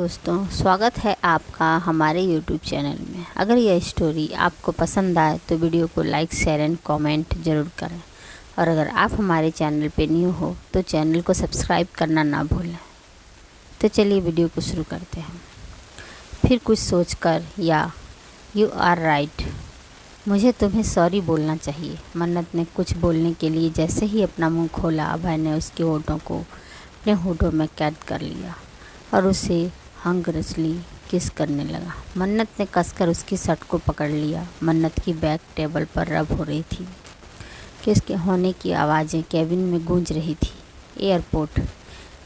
दोस्तों, स्वागत है आपका हमारे YouTube चैनल में। अगर यह स्टोरी आपको पसंद आए तो वीडियो को लाइक, शेयर एंड कमेंट ज़रूर करें। और अगर आप हमारे चैनल पे न्यू हो तो चैनल को सब्सक्राइब करना ना भूलें। तो चलिए वीडियो को शुरू करते हैं। फिर कुछ सोचकर या यू आर राइट, मुझे तुम्हें सॉरी बोलना चाहिए। मन्नत ने कुछ बोलने के लिए जैसे ही अपना मुँह खोला, अभय ने उसके होठों को अपने होठों में कैद कर लिया और उसे हंगरसली किस करने लगा। मन्नत ने कसकर उसकी शर्ट को पकड़ लिया। मन्नत की बैग टेबल पर रब हो रही थी। किस के होने की आवाज़ें केबिन में गूंज रही थी। एयरपोर्ट।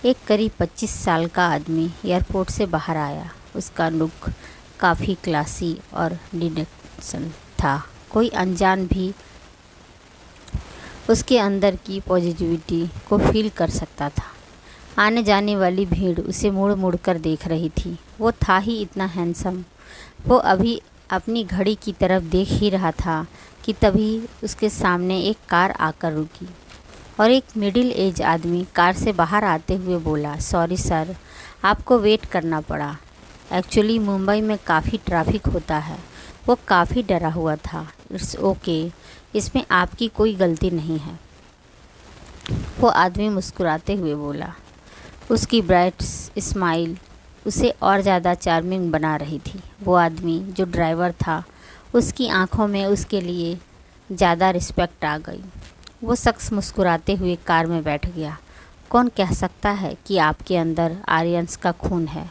एक करीब 25 साल का आदमी एयरपोर्ट से बाहर आया। उसका लुक काफ़ी क्लासी और डिडक्शन था। कोई अनजान भी उसके अंदर की पॉजिटिविटी को फील कर सकता था। आने जाने वाली भीड़ उसे मुड़ मुड़ कर देख रही थी। वो था ही इतना हैंडसम। वो अभी अपनी घड़ी की तरफ देख ही रहा था कि तभी उसके सामने एक कार आकर रुकी और एक मिडिल एज आदमी कार से बाहर आते हुए बोला, सॉरी सर, आपको वेट करना पड़ा। एक्चुअली मुंबई में काफ़ी ट्रैफिक होता है। वो काफ़ी डरा हुआ था। इट्स ओके, इसमें आपकी कोई गलती नहीं है, वो आदमी मुस्कुराते हुए बोला। उसकी ब्राइट स्माइल उसे और ज़्यादा चार्मिंग बना रही थी। वो आदमी जो ड्राइवर था, उसकी आंखों में उसके लिए ज़्यादा रिस्पेक्ट आ गई। वो शख्स मुस्कुराते हुए कार में बैठ गया। कौन कह सकता है कि आपके अंदर आर्यंस का खून है,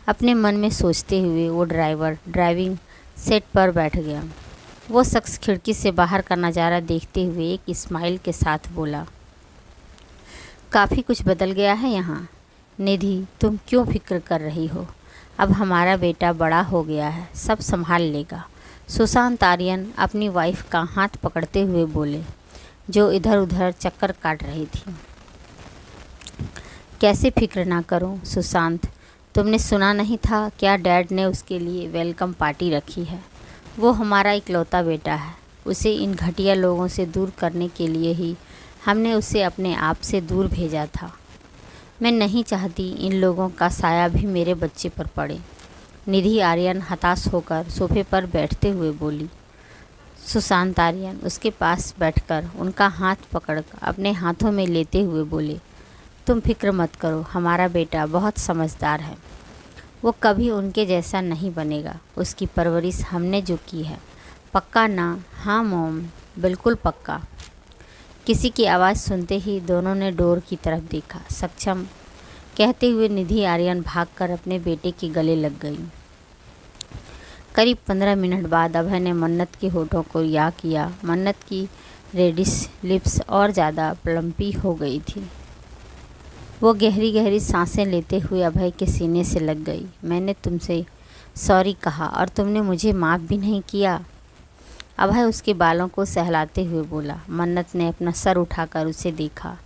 अपने मन में सोचते हुए वो ड्राइवर ड्राइविंग सीट पर बैठ गया। वो शख्स खिड़की से बाहर का नज़ारा देखते हुए एक स्माइल के साथ बोला, काफ़ी कुछ बदल गया है यहाँ। निधि, तुम क्यों फिक्र कर रही हो? अब हमारा बेटा बड़ा हो गया है, सब संभाल लेगा। सुशांत आर्यन अपनी वाइफ का हाथ पकड़ते हुए बोले, जो इधर उधर चक्कर काट रही थी। कैसे फिक्र ना करूं सुशांत, तुमने सुना नहीं था क्या डैड ने उसके लिए वेलकम पार्टी रखी है? वो हमारा इकलौता बेटा है। उसे इन घटिया लोगों से दूर करने के लिए ही हमने उसे अपने आप से दूर भेजा था। मैं नहीं चाहती इन लोगों का साया भी मेरे बच्चे पर पड़े। निधि आर्यन हताश होकर सोफे पर बैठते हुए बोली। सुशांत आर्यन उसके पास बैठकर उनका हाथ पकड़ अपने हाथों में लेते हुए बोले, तुम फिक्र मत करो, हमारा बेटा बहुत समझदार है। वो कभी उनके जैसा नहीं बनेगा। उसकी परवरिश हमने जो की है। पक्का ना? हाँ मॉम, बिल्कुल पक्का। किसी की आवाज़ सुनते ही दोनों ने डोर की तरफ देखा। सक्षम कहते हुए निधि आर्यन भागकर अपने बेटे के गले लग गई। करीब 15 मिनट बाद अभय ने मन्नत के होठों को या किया। मन्नत की रेडिश लिप्स और ज़्यादा प्लम्पी हो गई थी। वो गहरी गहरी सांसें लेते हुए अभय के सीने से लग गई। मैंने तुमसे सॉरी कहा और तुमने मुझे माफ़ भी नहीं किया। अभय उसके बालों को सहलाते हुए बोला। मन्नत ने अपना सर उठाकर उसे देखा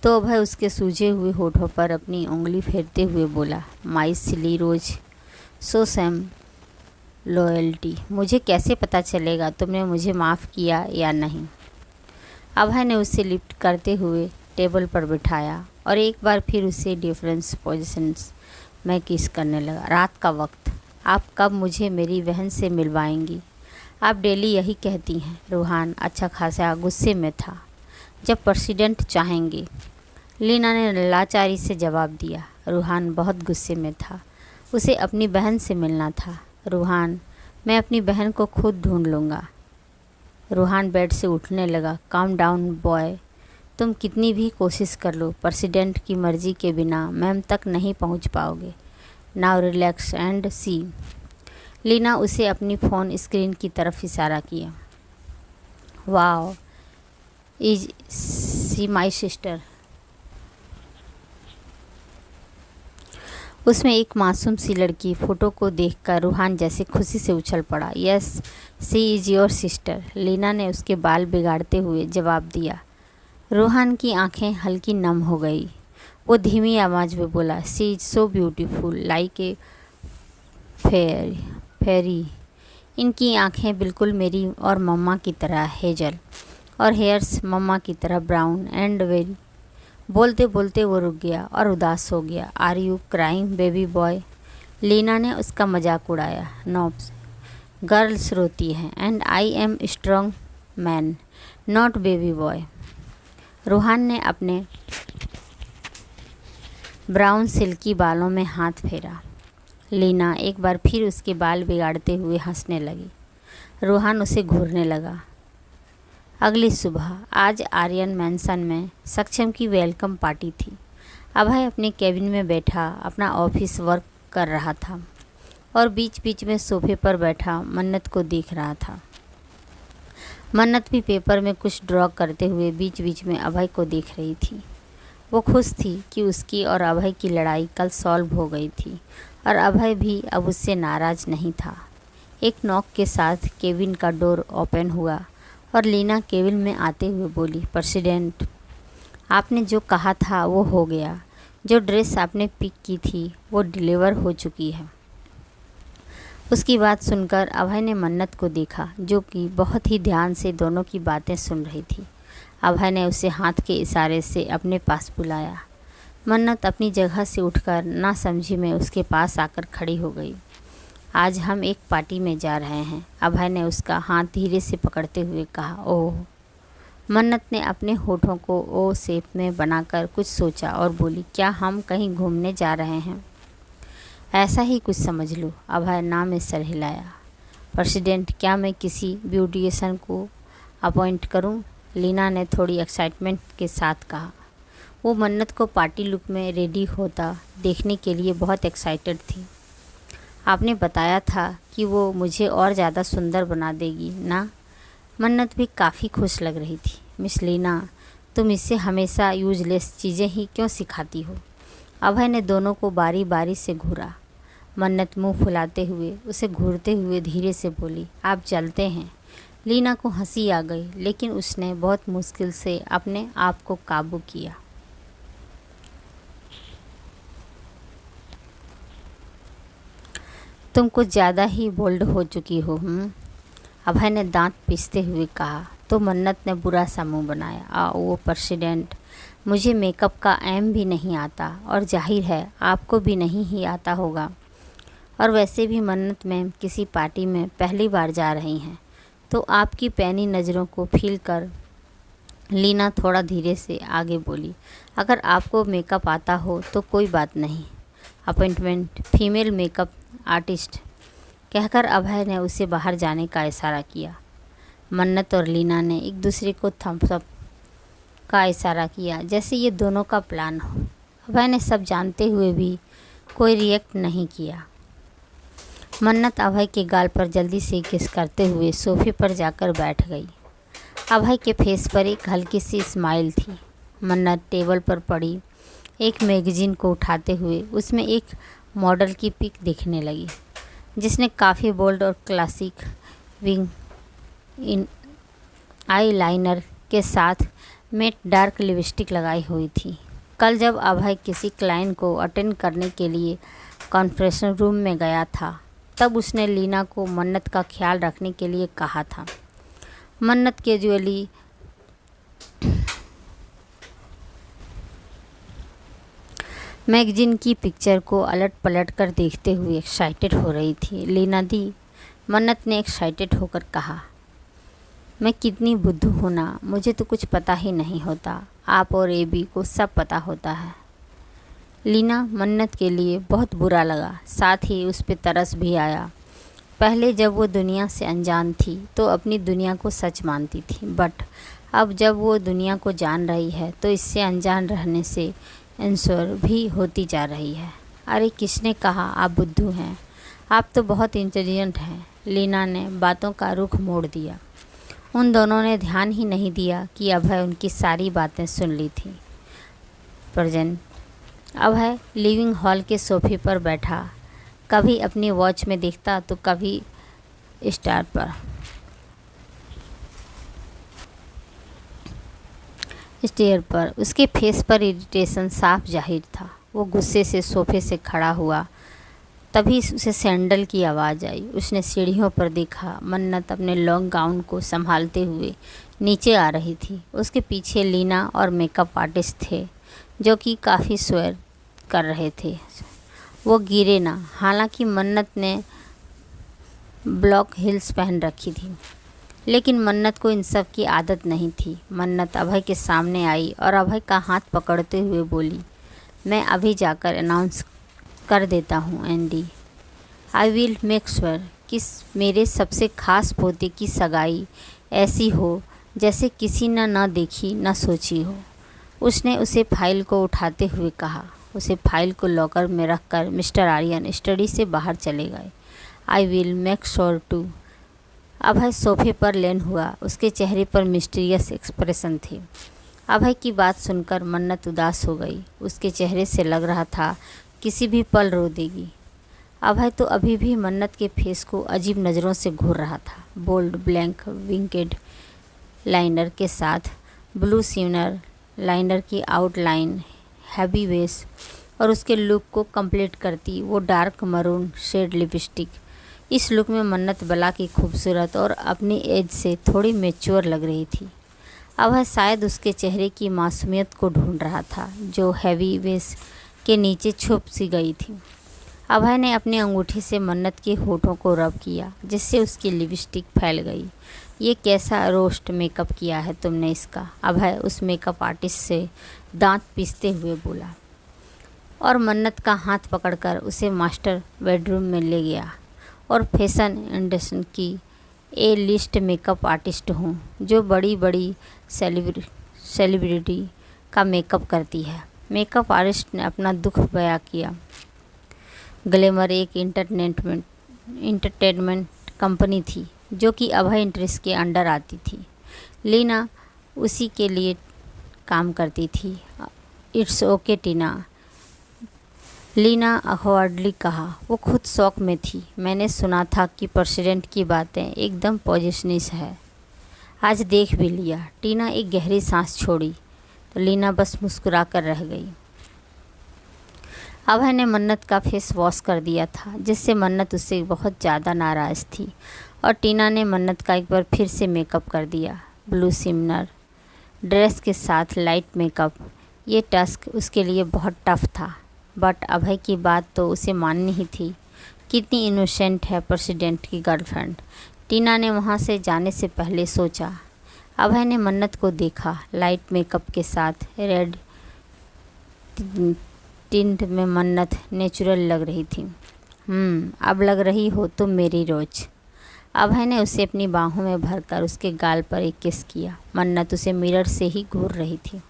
तो अभय उसके सूजे हुए होठों पर अपनी उंगली फेरते हुए बोला, माई सिली रोज, सो सैम लॉयल्टी। मुझे कैसे पता चलेगा तुमने मुझे माफ़ किया या नहीं? अभय ने उसे लिफ्ट करते हुए टेबल पर बिठाया और एक बार फिर उसे डिफरेंस पोजीशंस में किस करने लगा। रात का वक्त, आप कब मुझे मेरी बहन से मिलवाएंगी? आप डेली यही कहती हैं। रूहान अच्छा खासा गुस्से में था। जब प्रेसिडेंट चाहेंगे, लीना ने लाचारी से जवाब दिया। रूहान बहुत गुस्से में था। उसे अपनी बहन से मिलना था। रूहान, मैं अपनी बहन को खुद ढूंढ लूँगा। रूहान बेड से उठने लगा। काम डाउन बॉय, तुम कितनी भी कोशिश कर लो, प्रेसिडेंट की मर्ज़ी के बिना मैम तक नहीं पहुंच पाओगे। Now relax and see. Leena उसे अपनी फ़ोन स्क्रीन की तरफ इशारा किया। Wow, is she my sister? उसमें एक मासूम सी लड़की। फ़ोटो को देखकर रूहान जैसे खुशी से उछल पड़ा। Yes, she is your sister, Leena ने उसके बाल बिगाड़ते हुए जवाब दिया। रूहान की आंखें हल्की नम हो गई। वो धीमी आवाज़ में बोला, she is so beautiful like a fairy. इनकी आंखें बिल्कुल मेरी और मम्मा की तरह हेजल, और हेयर्स मम्मा की तरह ब्राउन एंड वेरी। बोलते बोलते वो रुक गया और उदास हो गया। Are you crying baby boy? Leena ने उसका मजाक उड़ाया। नॉब्स, गर्ल्स रोती हैं and I am strong man, not baby boy. Ruhan ने अपने ब्राउन सिल्की बालों में हाथ फेरा। लीना एक बार फिर उसके बाल बिगाड़ते हुए हंसने लगी। रूहान उसे घूरने लगा। अगली सुबह आज आर्यन मैंसन में सक्षम की वेलकम पार्टी थी। अभय अपने केबिन में बैठा अपना ऑफिस वर्क कर रहा था और बीच बीच में सोफे पर बैठा मन्नत को देख रहा था। मन्नत भी पेपर में कुछ ड्रॉ करते हुए बीच बीच में अभय को देख रही थी। वो खुश थी कि उसकी और अभय की लड़ाई कल सॉल्व हो गई थी और अभय भी अब उससे नाराज़ नहीं था। एक नॉक के साथ केबिन का डोर ओपन हुआ और लीना केबिन में आते हुए बोली, प्रेसिडेंट, आपने जो कहा था वो हो गया। जो ड्रेस आपने पिक की थी वो डिलीवर हो चुकी है। उसकी बात सुनकर अभय ने मन्नत को देखा, जो कि बहुत ही ध्यान से दोनों की बातें सुन रही थी। अभय ने उसे हाथ के इशारे से अपने पास बुलाया। मन्नत अपनी जगह से उठकर ना समझी में उसके पास आकर खड़ी हो गई। आज हम एक पार्टी में जा रहे हैं, अभय ने उसका हाथ धीरे से पकड़ते हुए कहा। ओह। मन्नत ने अपने होठों को ओ शेप में बनाकर कुछ सोचा और बोली, क्या हम कहीं घूमने जा रहे हैं? ऐसा ही कुछ समझ लो, अभय ना में सर हिलाया। प्रेसिडेंट, क्या मैं किसी ब्यूटिशियन को अपॉइंट करूं? लीना ने थोड़ी एक्साइटमेंट के साथ कहा। वो मन्नत को पार्टी लुक में रेडी होता देखने के लिए बहुत एक्साइटेड थी। आपने बताया था कि वो मुझे और ज़्यादा सुंदर बना देगी ना? मन्नत भी काफ़ी खुश लग रही थी। मिस लीना, तुम इससे हमेशा यूजलेस चीज़ें ही क्यों सिखाती हो? अभय ने दोनों को बारी बारी से घूरा। मन्नत मुंह फुलाते हुए उसे घूरते हुए धीरे से बोली, आप चलते हैं। लीना को हंसी आ गई, लेकिन उसने बहुत मुश्किल से अपने आप को काबू किया। तुम कुछ ज़्यादा ही बोल्ड हो चुकी हो। अभय ने दांत पीसते हुए कहा। तो मन्नत ने बुरा सा मुंह बनाया। वो प्रेसिडेंट, मुझे मेकअप का एम भी नहीं आता और जाहिर है आपको भी नहीं ही आता होगा। और वैसे भी मन्नत मैम किसी पार्टी में पहली बार जा रही हैं, तो आपकी पैनी नज़रों को फील कर लीना थोड़ा धीरे से आगे बोली, अगर आपको मेकअप आता हो तो कोई बात नहीं, अपॉइंटमेंट फीमेल मेकअप आर्टिस्ट। कहकर अभय ने उसे बाहर जाने का इशारा किया। मन्नत और लीना ने एक दूसरे को थम्स अप का इशारा किया, जैसे ये दोनों का प्लान हो। अभय ने सब जानते हुए भी कोई रिएक्ट नहीं किया। मन्नत अभय के गाल पर जल्दी से किस करते हुए सोफे पर जाकर बैठ गई। अभय के फेस पर एक हल्की सी स्माइल थी। मन्नत टेबल पर पड़ी एक मैगज़ीन को उठाते हुए उसमें एक मॉडल की पिक देखने लगी, जिसने काफ़ी बोल्ड और क्लासिक विंग इन आई लाइनर के साथ मेट डार्क लिपस्टिक लगाई हुई थी। कल जब अभय किसी क्लाइंट को अटेंड करने के लिए कॉन्फ्रेंस रूम में गया था, तब उसने लीना को मन्नत का ख्याल रखने के लिए कहा था। मन्नत कैजुअली मैगजीन की पिक्चर को अलट पलट कर देखते हुए एक्साइटेड हो रही थी। लीना दी, मन्नत ने एक्साइटेड होकर कहा, मैं कितनी बुद्धू हूँ ना, मुझे तो कुछ पता ही नहीं होता। आप और एबी को सब पता होता है। लीना मन्नत के लिए बहुत बुरा लगा, साथ ही उस पर तरस भी आया। पहले जब वो दुनिया से अनजान थी तो अपनी दुनिया को सच मानती थी, बट अब जब वो दुनिया को जान रही है तो इससे अनजान रहने से इंश्योर भी होती जा रही है। अरे किसने कहा आप बुद्धू हैं? आप तो बहुत इंटेलिजेंट हैं। लीना ने बातों का रुख मोड़ दिया। उन दोनों ने ध्यान ही नहीं दिया कि अभय उनकी सारी बातें सुन ली थी। प्रेजेंट अभय लिविंग हॉल के सोफे पर बैठा, कभी अपनी वॉच में देखता तो कभी स्टार पर। स्टेयर पर उसके फेस पर इरिटेशन साफ जाहिर था। वो गुस्से से सोफे से खड़ा हुआ, तभी उसे सैंडल की आवाज़ आई। उसने सीढ़ियों पर देखा। मन्नत अपने लॉन्ग गाउन को संभालते हुए नीचे आ रही थी। उसके पीछे लीना और मेकअप आर्टिस्ट थे, जो कि काफ़ी स्वेर कर रहे थे। वो गिरे ना। हालांकि मन्नत ने ब्लॉक हील्स पहन रखी थी, लेकिन मन्नत को इन सब की आदत नहीं थी। मन्नत अभय के सामने आई और अभय का हाथ पकड़ते हुए बोली, मैं अभी जाकर अनाउंस कर देता हूँ Andy. I will make sure कि मेरे सबसे खास पोते की सगाई ऐसी हो जैसे किसी ने न देखी न सोची हो। उसने उसे फाइल को उठाते हुए कहा। उसे फाइल को लॉकर में रखकर मिस्टर आर्यन स्टडी से बाहर चले गए। I will make sure to. Abhay सोफे पर लेन हुआ। उसके चेहरे पर मिस्टीरियस एक्सप्रेशन थे। अभय की बात सुनकर मन्नत उदास हो गई। उसके चेहरे से लग रहा था किसी भी पल रो देगी। अभय तो अभी भी मन्नत के फेस को अजीब नज़रों से घूर रहा था। बोल्ड ब्लैंक विंकेड लाइनर के साथ ब्लू सिमर लाइनर की आउटलाइन, हैवी वेस और उसके लुक को कंप्लीट करती वो डार्क मरून शेड लिपस्टिक। इस लुक में मन्नत बला की खूबसूरत और अपनी एज से थोड़ी मैच्योर लग रही थी। अभय शायद उसके चेहरे की मासूमियत को ढूंढ रहा था जो हैवी वेस के नीचे छुप सी गई थी। अभय ने अपनी अंगूठी से मन्नत के होठों को रब किया, जिससे उसकी लिपस्टिक फैल गई। ये कैसा रोस्ट मेकअप किया है तुमने इसका? अभय उस मेकअप आर्टिस्ट से दांत पीसते हुए बोला और मन्नत का हाथ पकड़कर उसे मास्टर बेडरूम में ले गया। और फैशन इंडस्ट्री की ए लिस्ट मेकअप आर्टिस्ट हूँ जो बड़ी बड़ी सेलिब्रिटी का मेकअप करती है। मेकअप आर्टिस्ट ने अपना दुख बयां किया। ग्लैमर एक इंटरटेनमेंट कंपनी थी जो कि अभय इंटरेस्ट के अंडर आती थी। लीना उसी के लिए काम करती थी। इट्स ओके टीना, लीना अखवार्डली कहा। वो खुद शौक में थी। मैंने सुना था कि प्रेसिडेंट की बातें एकदम पॉजिशनिस है। आज देख भी लिया। टीना एक गहरी सांस छोड़ी तो लीना बस मुस्कुरा कर रह गई। अभय ने मन्नत का फेस वॉश कर दिया था, जिससे मन्नत उससे बहुत ज़्यादा नाराज़ थी। और टीना ने मन्नत का एक बार फिर से मेकअप कर दिया। ब्लू सिमर ड्रेस के साथ लाइट मेकअप। ये टास्क उसके लिए बहुत टफ था, बट अभय की बात तो उसे माननी ही थी। कितनी इनोसेंट है प्रेसिडेंट की गर्लफ्रेंड, टीना ने वहाँ से जाने से पहले सोचा। अभय ने मन्नत को देखा। लाइट मेकअप के साथ रेड टिंट में मन्नत नेचुरल लग रही थी। अब लग रही हो तुम मेरी रोज। अभय ने उसे अपनी बाहों में भरकर उसके गाल पर एक किस किया। मन्नत उसे मिरर से ही घूर रही थी।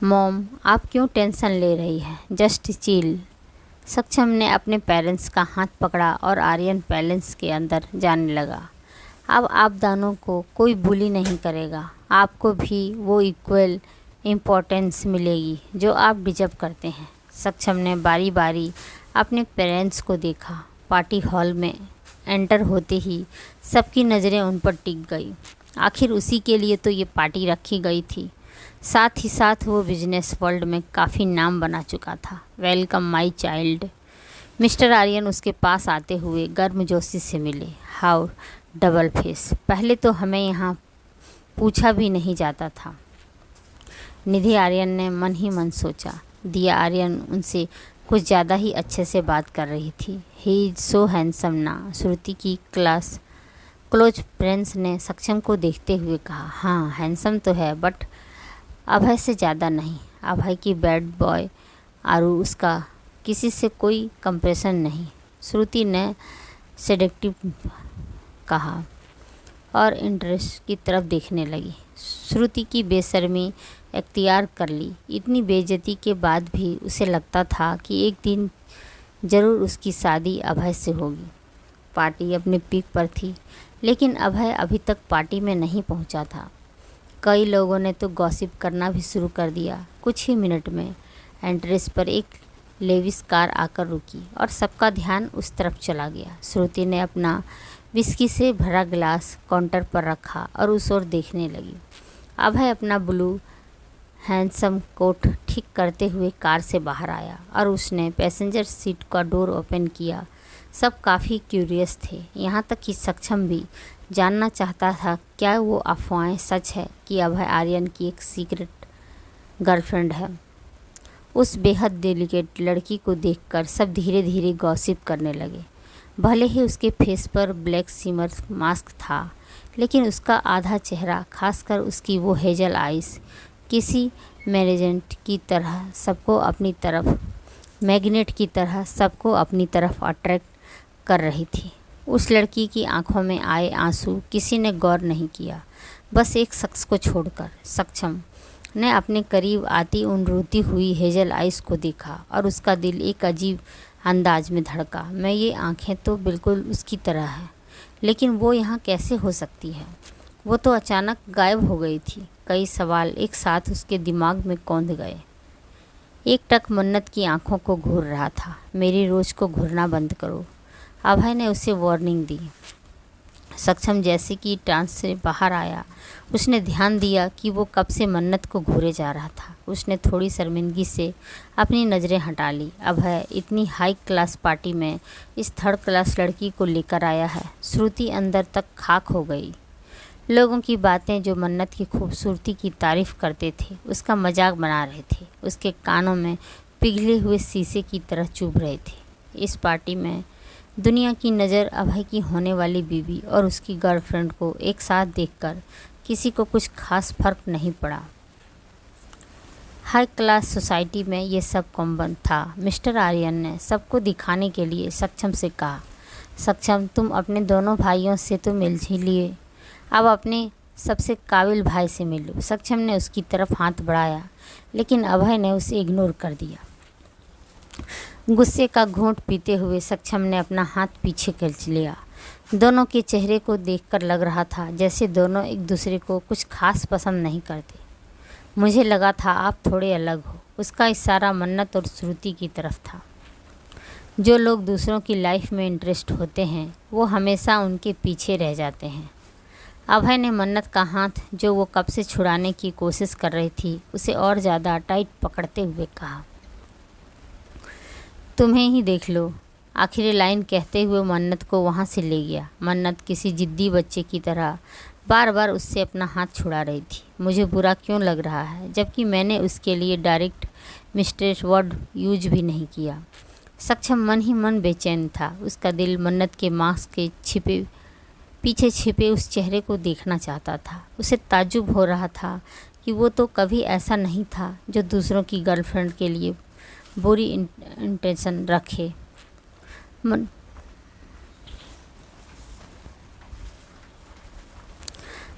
मॉम, आप क्यों टेंशन ले रही हैं? Just chill. सक्षम ने अपने पेरेंट्स का हाथ पकड़ा और आर्यन पैलेस के अंदर जाने लगा। अब आप दोनों को कोई बुली नहीं करेगा। आपको भी वो इक्वल इम्पोर्टेंस मिलेगी जो आप डिजर्व करते हैं। सक्षम ने बारी बारी अपने पेरेंट्स को देखा। पार्टी हॉल में एंटर होते ही सबकी नज़रें उन पर टिक गई। आखिर उसी के लिए तो ये पार्टी रखी गई थी। साथ ही साथ वो बिजनेस वर्ल्ड में काफ़ी नाम बना चुका था। Welcome my child. Mister Aryan उसके पास आते हुए गर्मजोशी से मिले। हाउ डबल फेस, पहले तो हमें यहाँ पूछा भी नहीं जाता था। निधि आर्यन ने मन ही मन सोचा। दिया आर्यन उनसे कुछ ज़्यादा ही अच्छे से बात कर रही थी। ही इज़ सो हैंडसम ना। श्रुति की क्लोज फ्रेंड्स ने सक्षम को देखते हुए कहा। हाँ, हैंडसम तो है, बट अभय से ज़्यादा नहीं। अभय की बैड बॉय आरू उसका किसी से कोई कंपैरिजन नहीं। श्रुति ने सेडेक्टिव कहा और इंटरेस्ट की तरफ देखने लगी। श्रुति की बेशर्मी इख्तियार कर ली। इतनी बेइज्जती के बाद भी उसे लगता था कि एक दिन ज़रूर उसकी शादी अभय से होगी। पार्टी अपने पीक पर थी, लेकिन अभय अभी तक पार्टी में नहीं पहुंचा था। कई लोगों ने तो गॉसिप करना भी शुरू कर दिया। कुछ ही मिनट में एंट्रेंस पर एक लेविस कार आकर रुकी और सबका ध्यान उस तरफ चला गया। श्रुति ने अपना विस्की से भरा गिलास काउंटर पर रखा और उस ओर देखने लगी। अभय अपना ब्लू हैंडसम कोट ठीक करते हुए कार से बाहर आया और उसने पैसेंजर सीट का डोर ओपन किया। सब काफ़ी क्यूरियस थे, यहाँ तक कि सक्षम भी जानना चाहता था क्या वो अफवाहें सच है कि अभय आर्यन की एक सीक्रेट गर्लफ्रेंड है। उस बेहद डेलिकेट लड़की को देखकर सब धीरे धीरे गॉसिप करने लगे। भले ही उसके फेस पर ब्लैक सिमर मास्क था, लेकिन उसका आधा चेहरा, खासकर उसकी वो हेजल आइज़, किसी मैग्नेट की तरह सबको अपनी तरफ अट्रैक्ट कर रही थी। उस लड़की की आंखों में आए आंसू किसी ने गौर नहीं किया, बस एक शख्स को छोड़कर। सक्षम ने अपने करीब आती उन रोती हुई हेजल आइज़ को देखा और उसका दिल एक अजीब अंदाज में धड़का। मैं ये आंखें तो बिल्कुल उसकी तरह हैं, लेकिन वो यहाँ कैसे हो सकती है? वो तो अचानक गायब हो गई थी। कई सवाल एक साथ उसके दिमाग में कौंध गए। एक टक मन्नत की आंखों को घूर रहा था। मेरी रोज़ को घूरना बंद करो, अभय ने उसे वार्निंग दी। सक्षम जैसे कि ट्रांस से बाहर आया, उसने ध्यान दिया कि वो कब से मन्नत को घूरे जा रहा था। उसने थोड़ी शर्मिंदगी से अपनी नज़रें हटा ली। अभय इतनी हाई क्लास पार्टी में इस थर्ड क्लास लड़की को लेकर आया है। श्रुति अंदर तक खाक हो गई। लोगों की बातें जो मन्नत की खूबसूरती की तारीफ़ करते थे, उसका मजाक बना रहे थे, उसके कानों में पिघले हुए शीशे की तरह चुभ रहे थे। इस पार्टी में दुनिया की नज़र अभय की होने वाली बीवी और उसकी गर्लफ्रेंड को एक साथ देखकर किसी को कुछ खास फर्क नहीं पड़ा। हाई क्लास सोसाइटी में ये सब कॉमन था। मिस्टर आर्यन ने सबको दिखाने के लिए सक्षम से कहा, सक्षम तुम अपने दोनों भाइयों से तो मिल ही लिए, अब अपने सबसे काबिल भाई से मिलो। सक्षम ने उसकी तरफ हाथ बढ़ाया, लेकिन अभय ने उसे इग्नोर कर दिया। गुस्से का घूंट पीते हुए सक्षम ने अपना हाथ पीछे खींच लिया। दोनों के चेहरे को देखकर लग रहा था जैसे दोनों एक दूसरे को कुछ खास पसंद नहीं करते। मुझे लगा था आप थोड़े अलग हो। उसका इशारा मन्नत और श्रुति की तरफ था। जो लोग दूसरों की लाइफ में इंटरेस्ट होते हैं, वो हमेशा उनके पीछे रह जाते हैं। अभय ने मन्नत का हाथ, जो वो कब से छुड़ाने की कोशिश कर रही थी, उसे और ज़्यादा टाइट पकड़ते हुए कहा, तुम्हें ही देख लो। आखिरी लाइन कहते हुए मन्नत को वहाँ से ले गया। मन्नत किसी जिद्दी बच्चे की तरह बार बार उससे अपना हाथ छुड़ा रही थी। मुझे बुरा क्यों लग रहा है, जबकि मैंने उसके लिए डायरेक्ट मिस्ट्रेस वर्ड यूज भी नहीं किया। सक्षम मन ही मन बेचैन था। उसका दिल मन्नत के मास्क के पीछे छिपे उस चेहरे को देखना चाहता था। उसे ताज्जुब हो रहा था कि वो तो कभी ऐसा नहीं था जो दूसरों की गर्लफ्रेंड के लिए बुरी इंटेंशन रखे।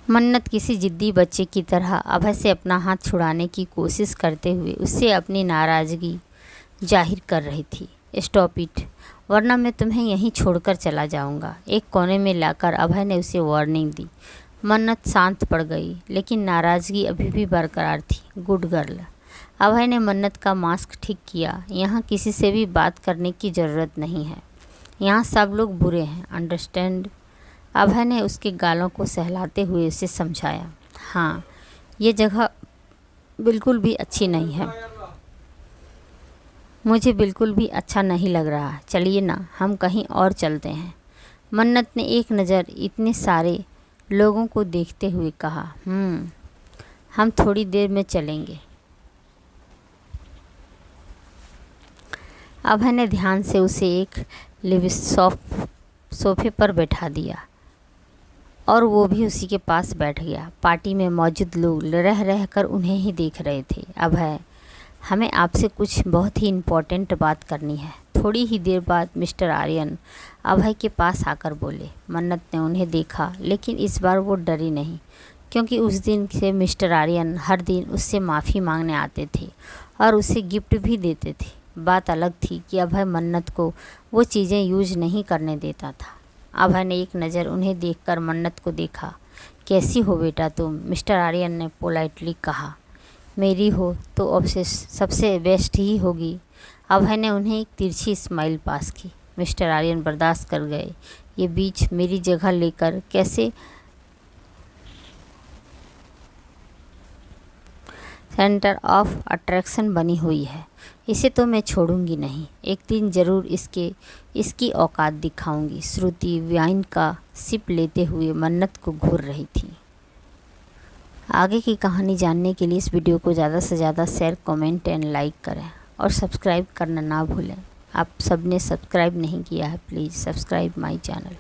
मन्नत किसी जिद्दी बच्चे की तरह अभय से अपना हाथ छुड़ाने की कोशिश करते हुए उससे अपनी नाराज़गी जाहिर कर रही थी। स्टॉप इट, वरना मैं तुम्हें यहीं छोड़कर चला जाऊंगा, एक कोने में लाकर अभय ने उसे वार्निंग दी। मन्नत शांत पड़ गई, लेकिन नाराज़गी अभी भी बरकरार थी। Good girl. अभय ने मन्नत का मास्क ठीक किया। यहाँ किसी से भी बात करने की ज़रूरत नहीं है। यहाँ सब लोग बुरे हैं, अंडरस्टैंड? अभय ने उसके गालों को सहलाते हुए उसे समझाया। हाँ, ये जगह बिल्कुल भी अच्छी नहीं है। मुझे बिल्कुल भी अच्छा नहीं लग रहा। चलिए ना, हम कहीं और चलते हैं। मन्नत ने एक नज़र इतने सारे लोगों को देखते हुए कहा। हम थोड़ी देर में चलेंगे। अभय ने ध्यान से उसे एक सोफे पर बैठा दिया और वो भी उसी के पास बैठ गया। पार्टी में मौजूद लोग रह रह कर उन्हें ही देख रहे थे। अभय, हमें आपसे कुछ बहुत ही इम्पोर्टेंट बात करनी है। थोड़ी ही देर बाद मिस्टर आर्यन अभय के पास आकर बोले। मन्नत ने उन्हें देखा, लेकिन इस बार वो डरी नहीं, क्योंकि उस दिन से मिस्टर आर्यन हर दिन उससे माफ़ी मांगने आते थे और उसे गिफ्ट भी देते थे। बात अलग थी कि अभय मन्नत को वो चीज़ें यूज नहीं करने देता था। अभय ने एक नज़र उन्हें देखकर मन्नत को देखा। कैसी हो बेटा तुम? मिस्टर आर्यन ने पोलाइटली कहा। मेरी हो तो अब से सबसे बेस्ट ही होगी। अभय ने उन्हें एक तिरछी स्माइल पास की। मिस्टर आर्यन बर्दाश्त कर गए। ये बीच मेरी जगह लेकर कैसे सेंटर ऑफ अट्रैक्शन बनी हुई है, इसे तो मैं छोड़ूंगी नहीं। एक दिन ज़रूर इसकी औकात दिखाऊंगी। श्रुति वाइन का सिप लेते हुए मन्नत को घूर रही थी। आगे की कहानी जानने के लिए इस वीडियो को ज़्यादा से ज़्यादा शेयर, कमेंट एंड लाइक करें। और सब्सक्राइब करना ना भूलें। आप सबने सब्सक्राइब नहीं किया है, प्लीज़ सब्सक्राइब माय चैनल।